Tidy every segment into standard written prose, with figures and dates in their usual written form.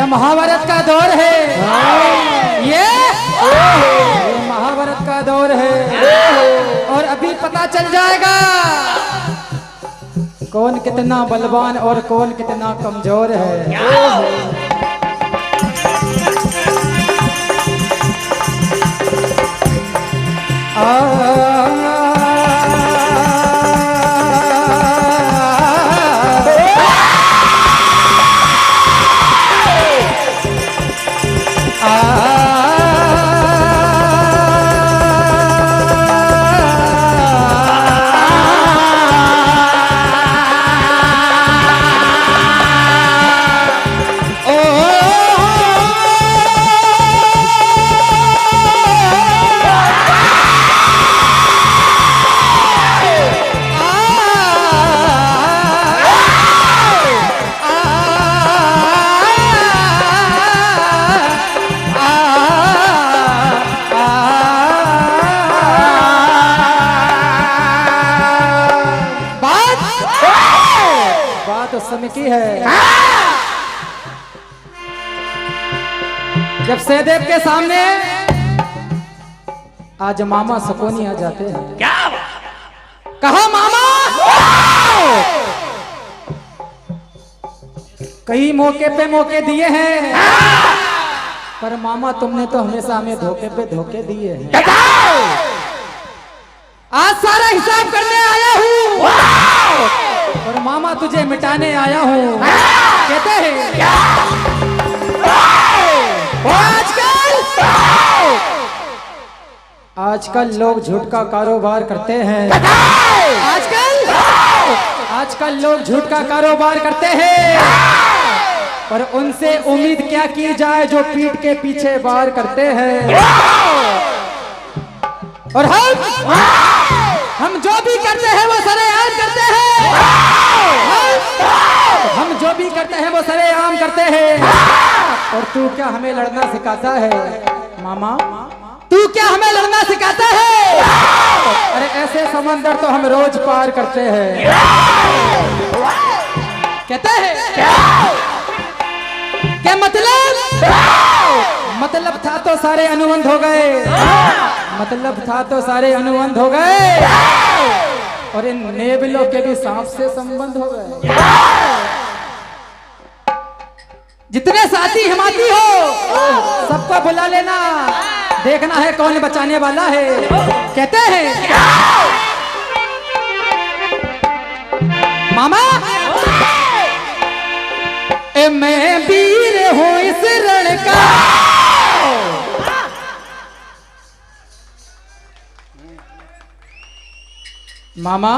यह महाभारत का दौर है। ये महाभारत का दौर है और अभी पता चल जाएगा कौन कितना बलवान और कौन कितना कमजोर है। उस समय की है जब सहदेव के सामने आज मामा सकोनी आ जाते हैं। क्या कहा मामा? कई मौके पे मौके दिए हैं पर मामा तुमने तो हमेशा हमें धोखे पे धोखे दिए हैं। आज सारा हिसाब करने आया हूँ और मामा तुझे मिटाने आया हूँ। कहते हैं आजकल लोग झूठ का कारोबार करते हैं। आजकल लोग झूठ का कारोबार करते हैं पर उनसे उम्मीद क्या की जाए जो पीठ के पीछे वार करते हैं। और हम जो भी करते हैं वो सरेआम करते हैं। हम जो भी करते हैं वो सरेआम करते हैं। और तू क्या हमें लड़ना सिखाता है मामा? तू क्या हमें लड़ना सिखाता है? अरे ऐसे समंदर तो हम रोज पार करते हैं। कहते हैं क्या मतलब था तो सारे अनुबंध हो गए। मतलब था तो सारे अनुबंध हो गए और इन नेबलों के भी सांप से संबंध हो गए। जितने साथी हिमाती हो सबको बुला लेना, देखना है कौन बचाने वाला है। कहते हैं मामा मैं वीर हूँ इस रण का। मामा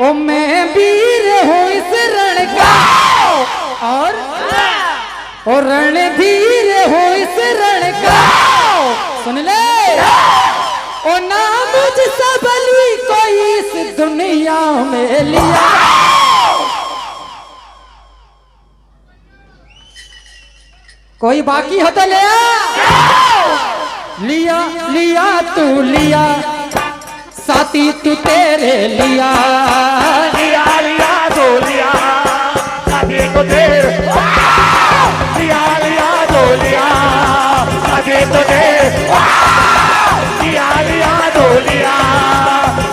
ओ मैं वीर हूँ इस रण का और रणधीर हूँ इस रण का। सुन ले ओ नाम मुझसे बली कोई इस दुनिया में लिया। कोई बाकी हो तो लिया लिया तू लिया साथी तू तेरे लिया। लिया लिया तो लिया साथी तो तेरे लिया लिया तो लिया साथी तो तेरे लिया लिया तो लिया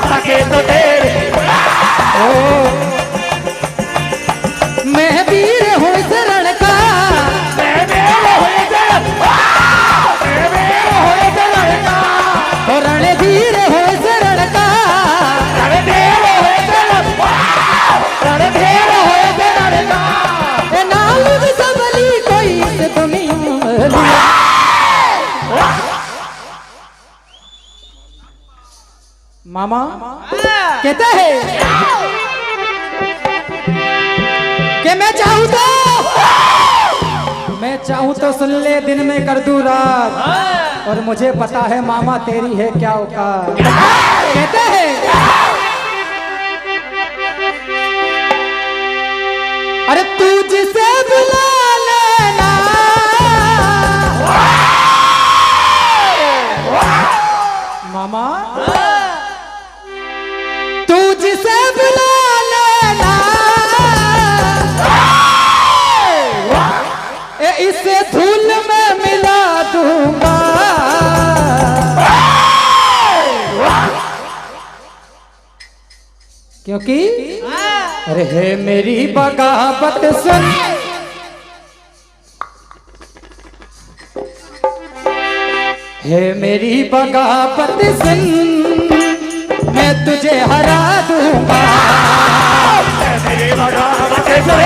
साथी तो तेरे। मैं वीर हूँ इस रण का। और रणधीर हो इस रण का। नाम सबली कोई इस दुनिया में लिया। मामा कहता है कि मैं चाहूं तो सुन ले दिन में कर दूं रात और मुझे पता है मामा तेरी है क्या औकात। कहते हैं अरे तू जिसे बुला लेना मामा तू जिसे बुला लेना क्योंकि अरे है मेरी बगावत सुन, है मेरी बगावत सुन, मैं तुझे हरा दूंगा। मेरी बगावत सुन,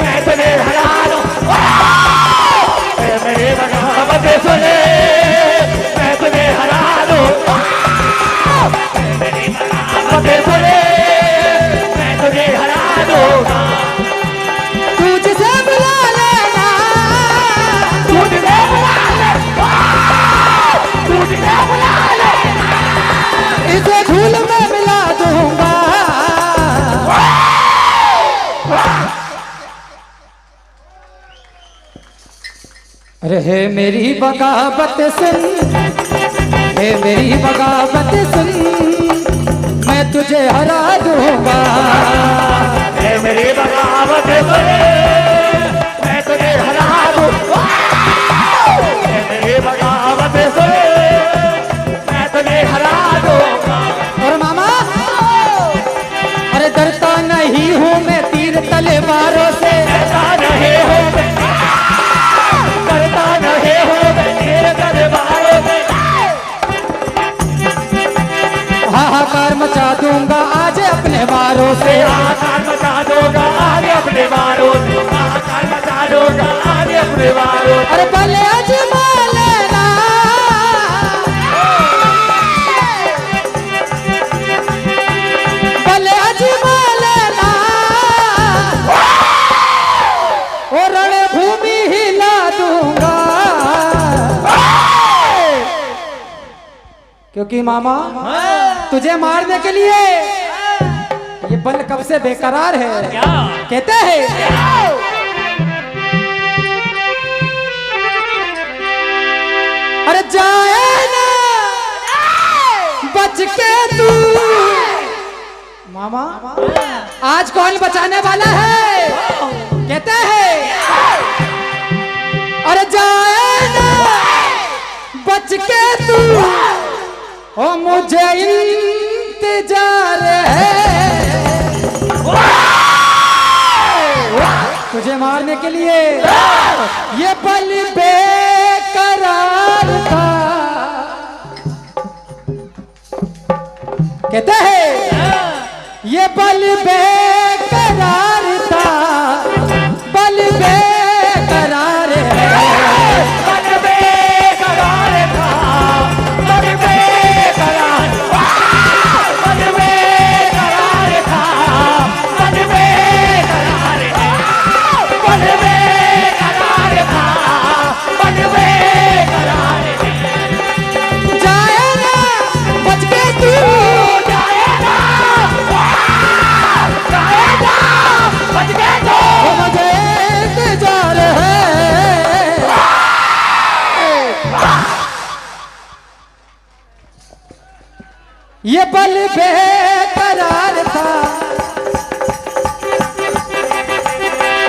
मैं तुझे हरा दूंगा। मेरी बगावत सुन, मैं तुझे हरा दूंगा। मेरी बगावत सुन, मैं तुझे हरा दूंगा। तुझसे बुला लेना, तुझसे बुला लेना, तुझसे बुला लेना। इसे धूल में मिला दूंगा। अरे है मेरी बगावत सुन, है मेरी बगावत सुन, मैं तुझे हरा दूंगा। है मेरी बगावत सुन, मैं तुझे हरा दूंगा। है मेरी बगावत सुन, मैं तुझे हरा दूंगा। और मामा अरे डरता नहीं हूँ मैं तीर तलवारों से, डरता नहीं हूँ मैं, डरता नहीं हूँ मैं तीर तलवारों से। हाहाकार मचा दूंगा आज अपने वारों से, हाहाकार मचा दूंगा आज अपने वारों से, हाहाकार मचा दूंगा आज अपने वारों से। अरे भले अजमा लेना, भले अजमा लेना, और रणभूमि हिला दूंगा। क्योंकि मामा तुझे मारने के लिए ये बल कब से बेकरार है। क्या कहते हैं अरे जाए ना बच के तू। मामा आज कौन बचाने वाला है। कहते हैं अरे जाए ना बच के तू, ओ मुझे इंतजार है तुझे मारने के लिए। ये बल बेकरार था। कहते हैं ये बल बेकरार था, बल बेकरार है। मन बेकरार था, मन बेकरार, मन बेकरार था, मन बेकरार है, मन बेकरार था, मन बेकरार है। जाए ना बच के तू, जाएगा, जाएगा, बच के तो। ओ मुझे इंतजार है। ये बल बेकरार था,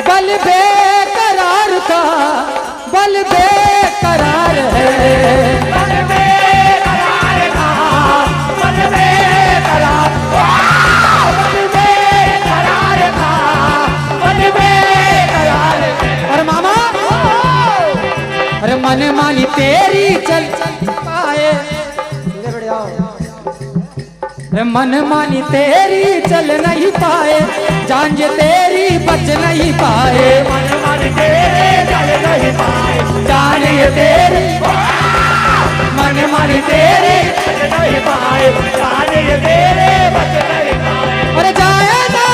बल बेकरार था, बल बेकरार है। मन बेकरार था, मन बेकरार, मन बेकरार था, मन बेकरार है। और मामा अरे मन मानी तेरी चल पाए, अरे मन मानी तेरी चल नहीं पाए, जान ये तेरी बच नहीं पाए। मन मन तेरे चल नहीं पाए, जान ये तेरी मन मन तेरे चल नहीं पाए, जान ये तेरे बच नहीं पाए। अरे जाए ना